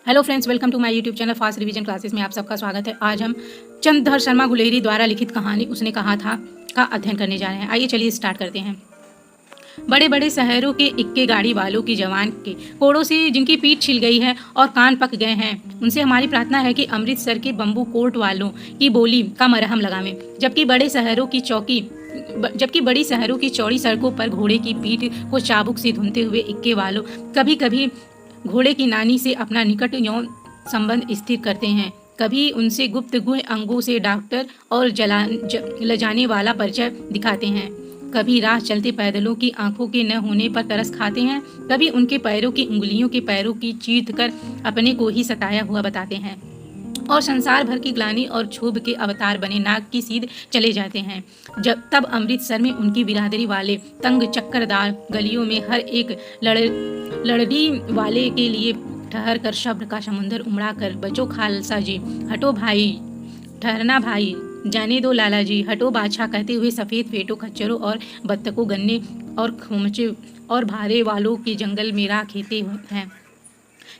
Hello friends, welcome to my YouTube channel fast revision classes में आप सबका स्वागत है। आज हम चंद्रधर शर्मा गुलेरी द्वारा लिखित कहानी उसने कहा था का अध्ययन करने जा रहे हैं। आइए चलिए स्टार्ट करते हैं। बड़े बड़े शहरों के इक्के गाड़ी वालों की जवान के कोड़ों से जिनकी पीठ छिल गई है और कान पक गए हैं, उनसे हमारी प्रार्थना है कि अमृतसर के बम्बू कोर्ट वालों की बोली का मरहम लगावें। जबकि बड़ी शहरों की चौड़ी सड़कों पर घोड़े की पीठ को चाबुक से धुनते हुए इक्के वालों कभी कभी घोड़े की नानी से अपना निकट यौन संबंध स्थिर करते हैं, कभी उनसे गुप्त गुह अंगों से डॉक्टर और लजाने वाला परिचय दिखाते हैं, कभी राह चलते पैदलों की आंखों के न होने पर तरस खाते हैं, कभी उनके पैरों की उंगलियों के पैरों की चीर कर अपने को ही सताया हुआ बताते हैं और संसार भर की ग्लानि और क्षोभ के अवतार बने नाग की सीध चले जाते हैं। जब तब अमृतसर में उनकी बिरादरी वाले तंग चक्करदार गलियों में हर एक लड़ड़ी वाले के लिए ठहर कर शब्द का समुंदर उमड़ा कर बचो खालसा जी, हटो भाई, ठहरना भाई, जाने दो लाला जी, हटो बादशाह कहते हुए सफ़ेद फेटों खच्चरों और बत्तकों गन्ने और खोमचे और भारे वालों के जंगल में राह खेते हैं।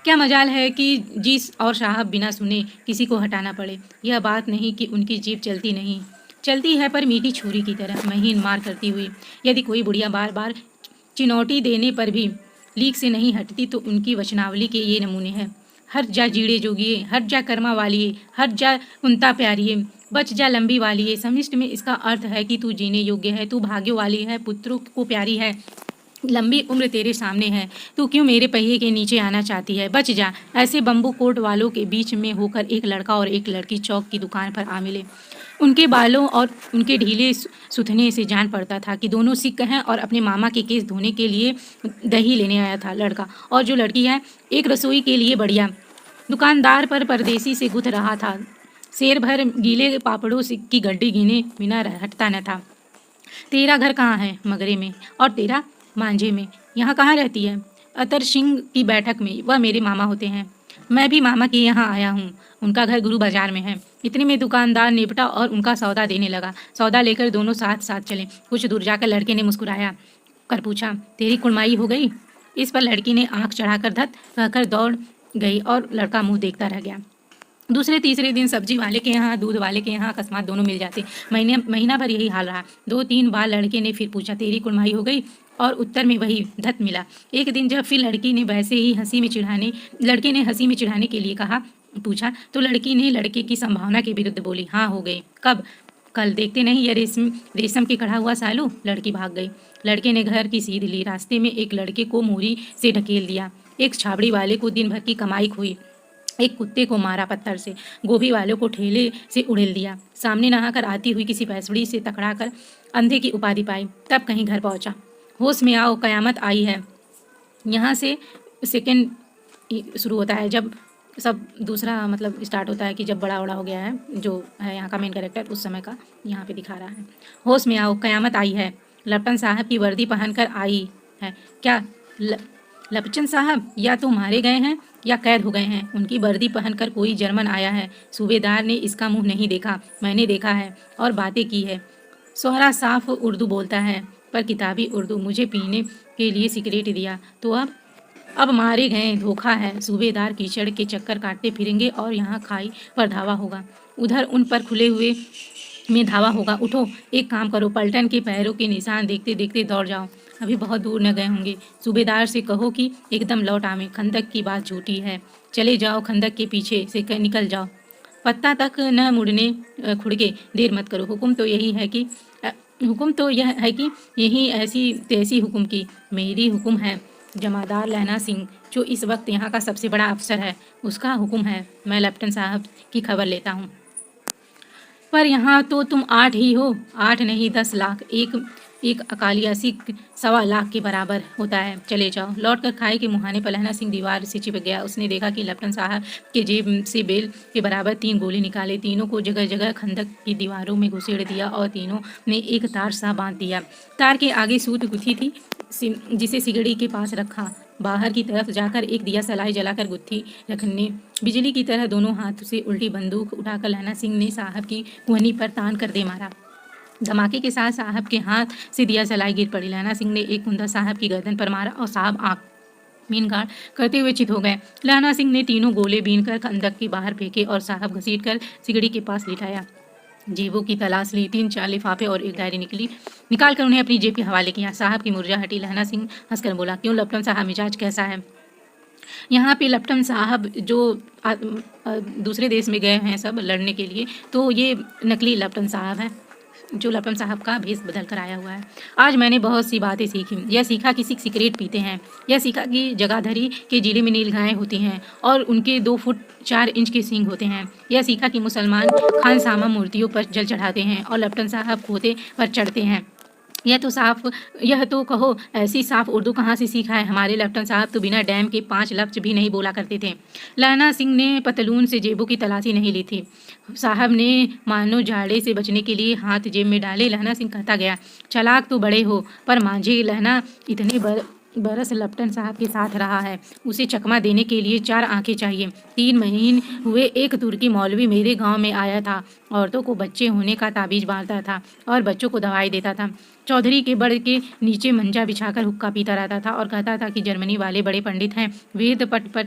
क्या मजाल है कि जिस और साहब बिना सुने किसी को हटाना पड़े। यह बात नहीं कि उनकी जीभ चलती है पर मीठी छुरी की तरह महीन मार करती हुई। यदि कोई बुढ़िया बार बार चिनौटी देने पर भी लीक से नहीं हटती तो उनकी वचनावली के ये नमूने हैं। हट जा जीड़े जोगिए, हट जा कर्मा वालिए, हट जा कुंता प्यारिए, बच जा लंबी वालिए। समिष्ट में इसका अर्थ है कि तू जीने योग्य है, तू भाग्य वाली है, पुत्रों को प्यारी है, लंबी उम्र तेरे सामने है, तू क्यों मेरे पहिए के नीचे आना चाहती है, बच जा। ऐसे बम्बू कोट वालों के बीच में होकर एक लड़का और एक लड़की चौक की दुकान पर आ मिले। उनके बालों और उनके ढीले सुथने से जान पड़ता था कि दोनों सिख हैं और अपने मामा के केस धोने के लिए दही लेने आया था लड़का, और जो लड़की है एक रसोई के लिए बढ़िया। दुकानदार पर परदेसी से गुथ रहा था, शेर भर गीले पापड़ों से की गड्डी गिने बिना हटता न था। तेरा घर कहाँ है? मगरे में। और तेरा? मांझे में। यहाँ कहाँ रहती है? अतर सिंह की बैठक में, वह मेरे मामा होते हैं। मैं भी मामा के यहाँ आया हूँ, उनका घर गुरु बाजार में है। इतने में दुकानदार निपटा और उनका सौदा देने लगा। सौदा लेकर दोनों साथ साथ चले। कुछ दूर जाकर लड़के ने मुस्कुराया कर पूछा, तेरी कुड़माई हो गई? इस पर लड़की ने आंख चढ़ाकर धत कहकर दौड़ गई और लड़का मुंह देखता रह गया। दूसरे तीसरे दिन सब्जी वाले के यहाँ दूध वाले के यहाँ अकस्मात दोनों मिल जाते। महीना भर यही हाल रहा। 2-3 बार लड़के ने फिर पूछा, तेरी कुड़माई हो गई? और उत्तर में वही धत मिला। एक दिन जब फिर लड़के ने हंसी में चिढ़ाने के लिए पूछा तो लड़की ने लड़के की संभावना के विरुद्ध बोली, हाँ हो गई। कब? कल। देखते नहीं ये रेशम के कढ़ा हुआ सालू? लड़की भाग गई। लड़के ने घर की सीध ली। रास्ते में एक लड़के को मोरी से ढकेल दिया। एक छाबड़ी वाले को दिन भर की कमाई खोई। एक कुत्ते को मारा पत्थर से। गोभी वालों को ठेले से उड़ेल दिया। सामने नहाकर आती हुई किसी भैंसड़ी से टकरा कर अंधे की उपाधि पाई। तब कहीं घर पहुंचा। होश में आओ, कयामत आई है। यहाँ से सेकंड शुरू होता है, जब सब दूसरा मतलब स्टार्ट होता है कि जब बड़ा हो गया है, जो है यहाँ का मेन कैरेक्टर उस समय का यहाँ पे दिखा रहा है। होश में आओ, कयामत आई है। लपटन साहब की वर्दी पहनकर आई है। क्या लपचन साहब या तो मारे गए हैं या कैद हो गए हैं। उनकी वर्दी पहनकर कोई जर्मन आया है। सूबेदार ने इसका मुंह नहीं देखा, मैंने देखा है और बातें की है। सोहरा साफ उर्दू बोलता है पर किताबी उर्दू। मुझे पीने के लिए सिगरेट दिया तो अब मारे गए। धोखा है। सूबेदार कीचड़ के चक्कर काटते फिरेंगे और यहाँ खाई पर धावा होगा, उधर उन पर खुले हुए में धावा होगा। उठो, एक काम करो, पलटन के पैरों के निशान देखते देखते दौड़ जाओ, अभी बहुत दूर न गए होंगे। सूबेदार से कहो कि एकदम लौट आवे। खंदक की बात झूठी है, चले जाओ, खंदक के पीछे से निकल जाओ, पत्ता तक न मुड़ने खुड़के, देर मत करो। हुक्म तो यह है कि यही ऐसी तैसी हुक्म की मेरी हुक्म है। जमादार लहना सिंह जो इस वक्त यहाँ का सबसे बड़ा अफसर है, उसका हुक्म है। मैं लेफ्टिनेंट साहब की खबर लेता हूँ। पर यहाँ तो तुम 8 ही हो। 8 नहीं 10 लाख। एक अकालियासी 1.25 लाख के बराबर होता है। चले जाओ। लौट कर खाए के मुहाने पर लहना सिंह दीवार से चिपक गया। उसने देखा कि लेफ्टिनेंट साहब के जेब से बेल के बराबर 3 गोले निकाले। तीनों को जगह जगह खंदक की दीवारों में घुसेड़ दिया और तीनों ने एक तार सा बांध दिया। तार के आगे सूत गुथी थी जिसे सिगड़ी के पास रखा। बाहर की तरफ जाकर एक दिया सलाई जलाकर गुत्थी रखने। बिजली की तरह दोनों हाथ से उल्टी बंदूक उठाकर लहना सिंह ने साहब की कुहनी पर तान कर दे मारा। धमाके के साथ साहब के हाथ से दिया सलाई गिर पड़ी। लहना सिंह ने एक कुंदा साहब की गर्दन पर मारा और साहब आंख मीनगाड़ करते हुए चित हो गए। लहना सिंह ने तीनों गोले बीनकर खंदक के बाहर फेंके और साहब घसीट कर सिगड़ी के पास लिटाया। जेबों की तलाश ली, 3-4 लिफाफे और एक डायरी निकाल कर उन्हें अपनी जेब के हवाले किया। साहब की मुर्जा हटी। लहना सिंह हंसकर बोला, क्यों लपटन साहब, मिजाज कैसा है? यहाँ पे लपटन साहब जो दूसरे देश में गए हैं सब लड़ने के लिए, तो ये नकली लपटन साहब हैं जो लपटन साहब का भेष बदल कर आया हुआ है। आज मैंने बहुत सी बातें सीखी। यह सीखा कि सिगरेट पीते हैं। यह सीखा कि जगाधरी के जिले में नीलगायें होती हैं और उनके 2 फुट 4 इंच के सींग होते हैं। यह सीखा कि मुसलमान खानसामा मूर्तियों पर जल चढ़ाते हैं और लपटन साहब खोते पर चढ़ते हैं। यह तो कहो ऐसी साफ उर्दू कहाँ से सीखा है? हमारे लेफ्टिनेंट साहब तो बिना डैम के 5 लफ्ज भी नहीं बोला करते थे। लहना सिंह ने पतलून से जेबों की तलाशी नहीं ली थी। साहब ने मानो झाड़े से बचने के लिए हाथ जेब में डाले। लहना सिंह कहता गया, चालाक तो बड़े हो, पर मांझे लहना इतने बरस लेफ्टिनेंट साहब के साथ रहा है। उसे चकमा देने के लिए 4 आंखें चाहिए। 3 महीने हुए एक तुर्की मौलवी मेरे गांव में आया था। औरतों को बच्चे होने का ताबीज बांधता था और बच्चों को दवाई देता था। चौधरी के बड़ के नीचे मंजा बिछाकर हुक्का पीता रहता था और कहता था कि जर्मनी वाले बड़े पंडित हैं, वेद पट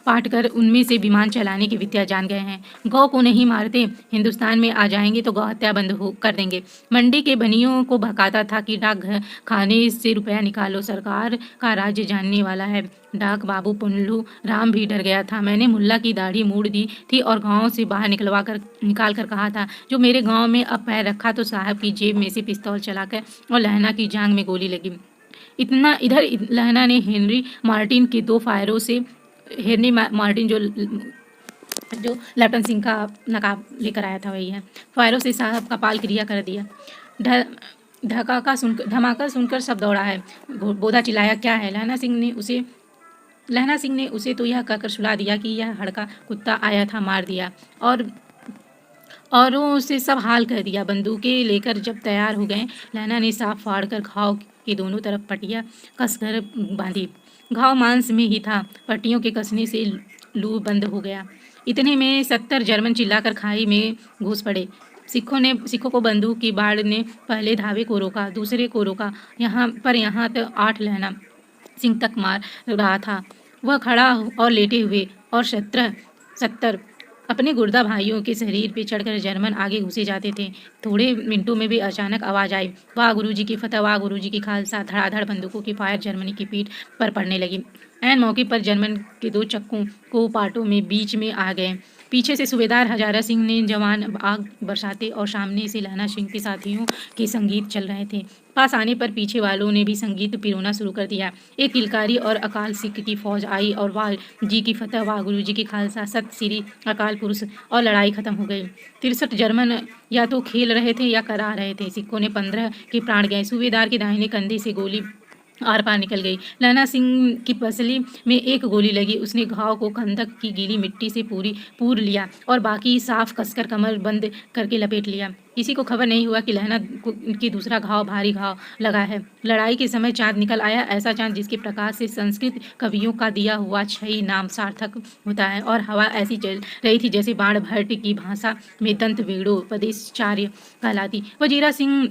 पाट कर उनमें से विमान चलाने की विद्या जान गए हैं। गौ को नहीं मारते, हिंदुस्तान में आ जाएंगे तो गौ हत्या बंद कर देंगे। मंडी के बनियों को भकाता था कि डाक खाने से रुपया निकालो, सरकार का राज्य जानने वाला है। डाक बाबू पुन्नू राम भी डर गया था। मैंने मुल्ला की दाढ़ी मूड़ दी थी और गांव से बाहर निकाल कर कहा था, जो मेरे गांव में अब पैर रखा तो साहब की जेब में से पिस्तौल चलाकर और लहना की जांग में गोली लगी। इतना इधर लहना ने हेनरी मार्टिन के 2 फायरों से हेनरी मार्टिन जो लेफ्टिनेंट सिंह का नकाब लेकर आया था वही है, फायरों से साहब का पाल क्रिया कर दिया। धमाका सुनकर सब दौड़ा है। बोधा चिल्लाया, क्या है? लहना सिंह ने उसे तो यह कहकर सुला दिया कि यह हड़का कुत्ता आया था, मार दिया और औरों से सब हाल कर दिया। बंदूकें लेकर जब तैयार हो गए, लहना ने सांप फाड़ कर घाव के दोनों तरफ पट्टियां कसकर बांधी। घाव मांस में ही था। पट्टियों के कसने से लू बंद हो गया। इतने में 70 जर्मन चिल्लाकर खाई में घुस पड़े। सिखों को बंदूक की बाढ़ ने पहले धावे को रोका, दूसरे को रोका। यहाँ तक 8 लहना सिंह तक मार रहा था। वह खड़ा और लेटे हुए और 70 अपने गुर्दा भाइयों के शरीर पे चढ़कर जर्मन आगे घुसे जाते थे। थोड़े मिनटों में भी अचानक आवाज़ आई, वाह गुरुजी की फतह, वाह गुरुजी की खालसा। धड़ाधड़ बंदूकों की फायर जर्मनी की पीठ पर पड़ने लगी। ऐन मौके पर जर्मन के 2 चक्कों को पाटों में बीच में आ गए। पीछे से सूबेदार हजारा सिंह ने जवान आग बरसाते और सामने से लहना सिंह के साथियों के संगीत चल रहे थे। पास आने पर पीछे वालों ने भी संगीत पिरोना शुरू कर दिया। एक किलकारी और अकाल सिख की फौज आई और वाह जी की फतह, वाह गुरु जी की खालसा, सत श्री अकाल पुरुष, और लड़ाई खत्म हो गई। 63 जर्मन या तो खेल रहे थे या करा रहे थे। सिखों ने 15 के प्राण गए। सूबेदार के दाहिने कंधे से गोली आर पार निकल गई। लहना सिंह की पसली में एक गोली लगी। उसने घाव को खंदक की गीली मिट्टी से पूर लिया और बाकी साफ कसकर कमर बंद करके लपेट लिया। किसी को खबर नहीं हुआ कि लहना की दूसरा भारी घाव लगा है। लड़ाई के समय चांद निकल आया, ऐसा चांद जिसके प्रकाश से संस्कृत कवियों का दिया हुआ छई नाम सार्थक होता है, और हवा ऐसी चल रही थी जैसे बाण भट्ट की भाषा में दंत वेड़ो पदेश्चार्य कहलाती। वजीरा सिंह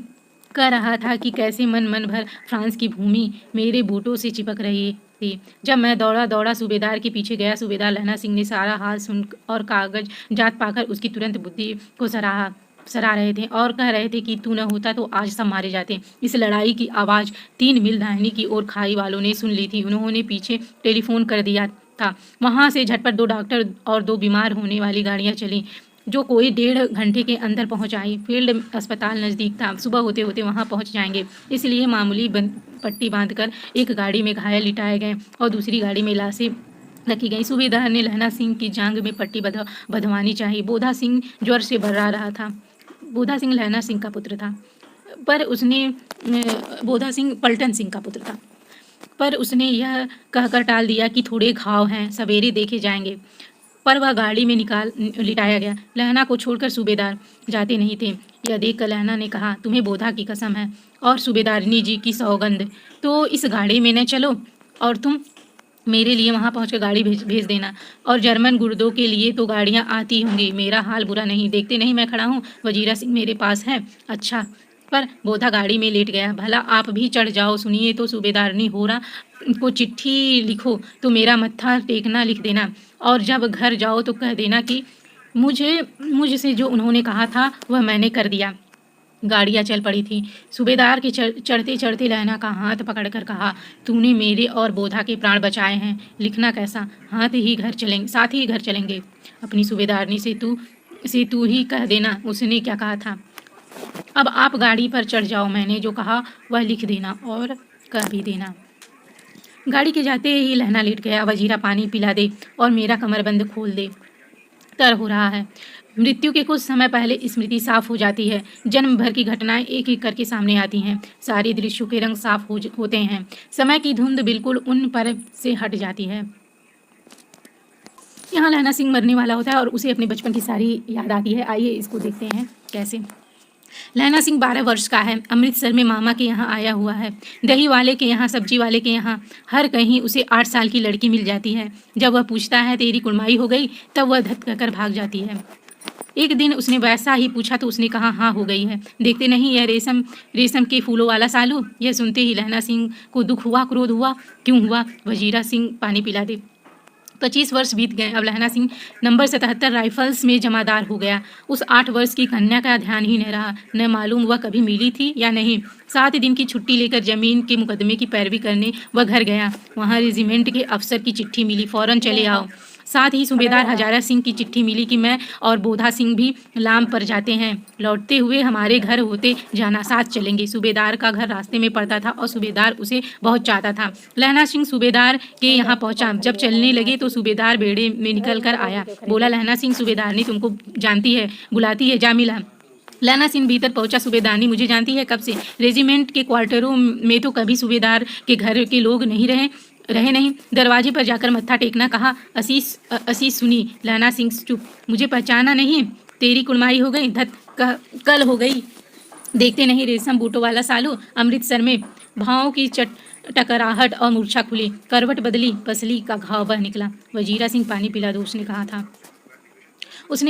कह रहा था कि कैसे मन भर फ्रांस की भूमि मेरे बूटों से चिपक रही थी। जब मैं दौड़ा सूबेदार के पीछे गया। सूबेदार लहना सिंह ने सारा हाल सुन और कागज जात पाकर उसकी तुरंत बुद्धि को सराह रहे थे और कह रहे थे कि तू न होता तो आज सब मारे जाते। इस लड़ाई की आवाज़ 3 मील दाहिनी की ओर खाई वालों ने सुन ली थी। उन्होंने पीछे टेलीफोन कर दिया था। वहाँ से झटपट 2 डॉक्टर और 2 बीमार होने वाली गाड़ियाँ चली, जो कोई 1.5 घंटे के अंदर पहुंच आई। फील्ड अस्पताल नज़दीक था। सुबह होते होते वहां पहुंच जाएंगे, इसलिए मामूली पट्टी बांधकर एक गाड़ी में घायल लिटाए गए और दूसरी गाड़ी में लाशें रखी गई। सूबेदार ने लहना सिंह की जांग में पट्टी बंधवानी चाहिए। बोधा सिंह ज्वर से भर्रा रहा था। बोधा सिंह लहना सिंह का पुत्र था, पर बोधा सिंह पलटन सिंह का पुत्र था, पर उसने यह कहकर टाल दिया कि थोड़े घाव हैं, सवेरे देखे जाएंगे। पर वह गाड़ी में लिटाया गया। लहना को छोड़कर सूबेदार जाते नहीं थे। यह देखकर लहना ने कहा, तुम्हें बोधा की कसम है और सूबेदारनी जी की सौगंध, तो इस गाड़ी में न चलो और तुम मेरे लिए वहाँ पहुँचकर गाड़ी भेज देना। और जर्मन गुर्दों के लिए तो गाड़ियाँ आती होंगी, मेरा हाल बुरा नहीं, देखते नहीं मैं खड़ा हूँ, वजीरा सिंह मेरे पास है। अच्छा, पर बोधा गाड़ी में लेट गया। भला आप भी चढ़ जाओ, सुनिए तो सूबेदारनी होरा को चिट्ठी लिखो तो मेरा मत्था टेकना लिख देना, और जब घर जाओ तो कह देना कि मुझसे जो उन्होंने कहा था वह मैंने कर दिया। गाड़ियाँ चल पड़ी थी। सूबेदार के चढ़ते चढ़ते लहना का हाथ पकड़कर कहा, तूने मेरे और बोधा के प्राण बचाए हैं। लिखना कैसा? साथ ही घर चलेंगे। अपनी सूबेदारनी से तू ही कह देना उसने क्या कहा था। अब आप गाड़ी पर चढ़ जाओ, मैंने जो कहा वह लिख देना और कह भी देना। गाड़ी के जाते ही लहना लेट गया। वजीरा पानी पिला दे और मेरा कमरबंद खोल दे। तर हो रहा है। मृत्यु के कुछ समय पहले स्मृति साफ हो जाती है। जन्म भर की घटनाएं एक एक करके सामने आती हैं। सारे दृश्यों के रंग साफ होते हैं। समय की धुंध बिल्कुल उन पर से हट जाती है। यहाँ लहना सिंह मरने वाला होता है और उसे अपने बचपन की सारी याद आती है। आइए इसको देखते हैं कैसे। लहना सिंह 12 वर्ष का है। अमृतसर में मामा के यहाँ आया हुआ है। दही वाले के यहाँ, सब्जी वाले के यहाँ, हर कहीं उसे 8 साल की लड़की मिल जाती है। जब वह पूछता है तेरी कुड़माई हो गई, तब वह धत कहकर भाग जाती है। एक दिन उसने वैसा ही पूछा तो उसने कहा हाँ हो गई है। देखते नहीं यह रेशम के फूलों वाला सालू। यह सुनते ही लहना सिंह को दुख हुआ, क्रोध हुआ। क्यों हुआ? वजीरा सिंह पानी पिला दे। 25 वर्ष बीत गए। अब लहना सिंह नंबर 77 राइफल्स में जमादार हो गया। उस 8 वर्ष की कन्या का ध्यान ही नहीं रहा। न मालूम वह कभी मिली थी या नहीं। 7 दिन की छुट्टी लेकर जमीन के मुकदमे की पैरवी करने वह घर गया। वहाँ रेजिमेंट के अफसर की चिट्ठी मिली, फौरन चले आओ। साथ ही सूबेदार हजारा सिंह की चिट्ठी मिली कि मैं और बोधा सिंह भी लाम पर जाते हैं। लौटते हुए हमारे घर होते जाना, साथ चलेंगे। सूबेदार का घर रास्ते में पड़ता था और सूबेदार उसे बहुत चाहता था। लहना सिंह सूबेदार के यहाँ पहुंचा। जब चलने लगे तो सूबेदार बेड़े में निकल कर आया। बोला, लहना सिंह सूबेदारनी तुमको जानती है, बुलाती है, जा मिला। लहना सिंह भीतर पहुंचा। सूबेदारनी मुझे जानती है? कब से? रेजिमेंट के क्वार्टरों में तो कभी सूबेदार के घर के लोग नहीं रहे नहीं। दरवाजे पर जाकर मत्था टेकना, कहा असीस सुनी। लहना सिंह चुप। मुझे पहचाना नहीं? तेरी कुड़माई हो गई? धत कल हो गई। देखते नहीं रेशम बूटों वाला सालू। अमृतसर में भावों की टकराहट और मूर्छा खुली। करवट बदली, पसली का घाव बह निकला। वजीरा सिंह पानी पिला दो, उसने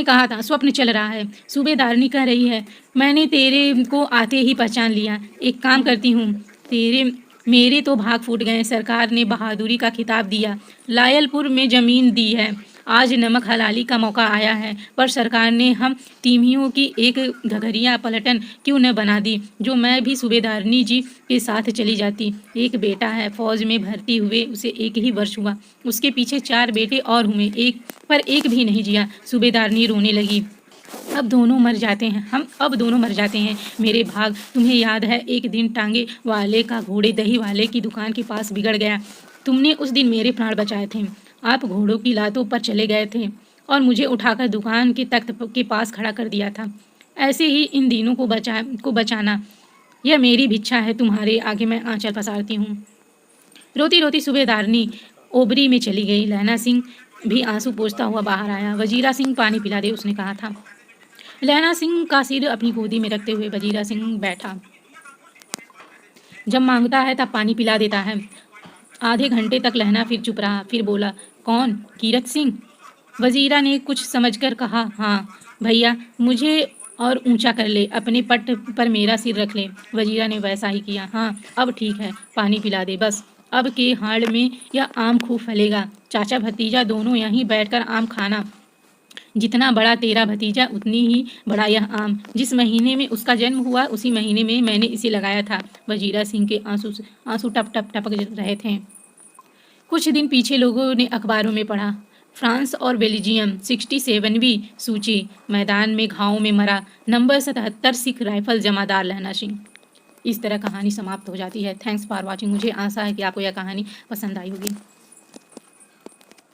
कहा था। स्वप्न चल रहा है। सूबेदारनी कह रही है, मैंने तेरे को आते ही पहचान लिया। एक काम करती हूँ, मेरे तो भाग फूट गए। सरकार ने बहादुरी का खिताब दिया, लायलपुर में ज़मीन दी है। आज नमक हलाली का मौका आया है, पर सरकार ने हम तीमियों की एक घघरिया पलटन क्यों न बना दी, जो मैं भी सूबेदारनी जी के साथ चली जाती। एक बेटा है, फौज में भर्ती हुए उसे 1 ही वर्ष हुआ। उसके पीछे 4 बेटे और हुए, एक भी नहीं जिया। सूबेदारनी रोने लगी। अब दोनों मर जाते हैं मेरे भाग। तुम्हें याद है एक दिन टांगे वाले का घोड़े दही वाले की दुकान के पास बिगड़ गया। तुमने उस दिन मेरे प्राण बचाए थे। आप घोड़ों की लातों पर चले गए थे और मुझे उठाकर दुकान के तख्त के पास खड़ा कर दिया था। ऐसे ही इन दिनों को बचाना, यह मेरी भिक्षा है। तुम्हारे आगे मैं आंचल पसारती हूँ। रोती रोती सूबेदारनी ओबरी में चली गई। लहना सिंह भी आंसू पोंछता हुआ बाहर आया। वजीरा सिंह पानी पिला दे, उसने कहा था। लहना सिंह का सिर अपनी गोदी में रखते हुए वजीरा सिंह बैठा। जब मांगता है तब पानी पिला देता है। आधे घंटे तक लहना फिर चुप रहा, फिर बोला, कौन? कीरत सिंह? वजीरा ने कुछ समझकर कहा, हाँ भैया, मुझे और ऊंचा कर ले, अपने पट पर मेरा सिर रख ले। वजीरा ने वैसा ही किया। हाँ अब ठीक है, पानी पिला दे बस। अब के हाड़ में यह आम खूब फलेगा। चाचा भतीजा दोनों यहीं बैठकर आम खाना। जितना बड़ा तेरा भतीजा उतनी ही बड़ा यह आम। जिस महीने में उसका जन्म हुआ उसी महीने में मैंने इसे लगाया था। वजीरा सिंह के आंसू टप टप टपक रहे थे। कुछ दिन पीछे लोगों ने अखबारों में पढ़ा, फ्रांस और बेल्जियम 67वीं सूची, मैदान में घावों में मरा नंबर 77 सिख राइफल जमादार लहना सिंह। इस तरह कहानी समाप्त हो जाती है। Thanks for watching. मुझे आशा है कि आपको यह कहानी पसंद आई होगी।